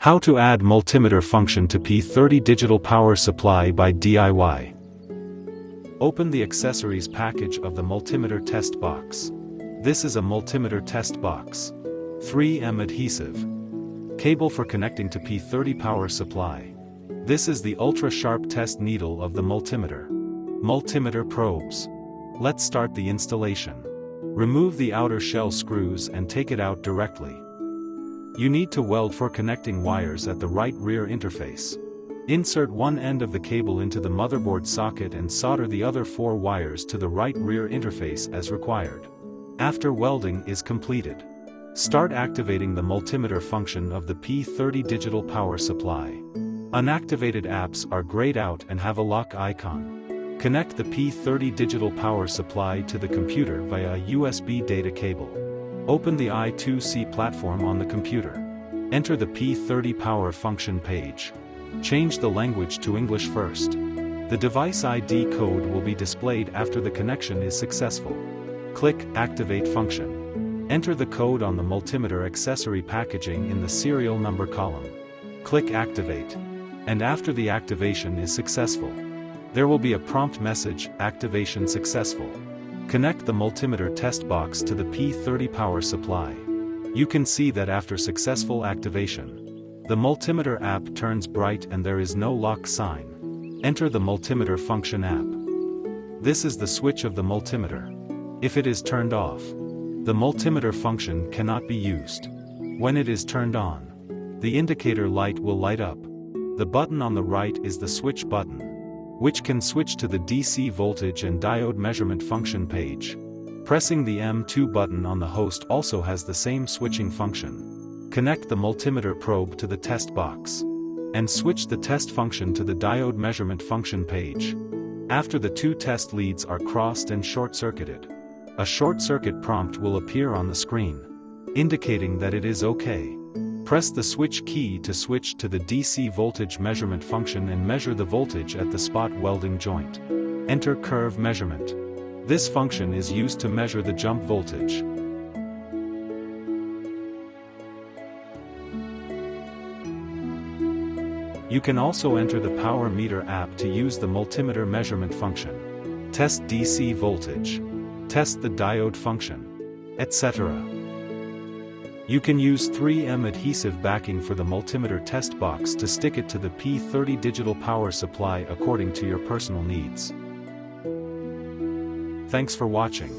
How to add multimeter function to P30 digital power supply by DIY. Open the accessories package of the multimeter test box. This is a multimeter test box. 3M adhesive. Cable for connecting to P30 power supply. This is the ultra-sharp test needle of the multimeter. Multimeter probes. Let's start the installation. Remove the outer shell screws and take it out directly. You need to weld for connecting wires at the right rear interface. Insert one end of the cable into the motherboard socket and solder the other 4 wires to the right rear interface as required. After welding is completed, start activating the multimeter function of the P30 digital power supply. Unactivated apps are grayed out and have a lock icon. Connect the P30 digital power supply to the computer via a USB data cable. Open the I2C platform on the computer. Enter the P30 power function page. Change the language to English first. The device ID code will be displayed after the connection is successful. Click Activate function. Enter the code on the multimeter accessory packaging in the serial number column. Click Activate. And after the activation is successful, there will be a prompt message, Activation successful. Connect the multimeter test box to the P30 power supply. You can see that after successful activation, the multimeter app turns bright and there is no lock sign. Enter the multimeter function app. This is the switch of the multimeter. If it is turned off, the multimeter function cannot be used. When it is turned on, the indicator light will light up. The button on the right is the switch button, which can switch to the DC voltage and diode measurement function page. Pressing the M2 button on the host also has the same switching function. Connect the multimeter probe to the test box, and switch the test function to the diode measurement function page. After the 2 test leads are crossed and short-circuited, a short circuit prompt will appear on the screen, indicating that it is OK. Press the switch key to switch to the DC voltage measurement function and measure the voltage at the spot welding joint. Enter curve measurement. This function is used to measure the jump voltage. You can also enter the power meter app to use the multimeter measurement function. Test DC voltage. Test the diode function, etc. You can use 3M adhesive backing for the multimeter test box to stick it to the P30 digital power supply according to your personal needs. Thanks for watching.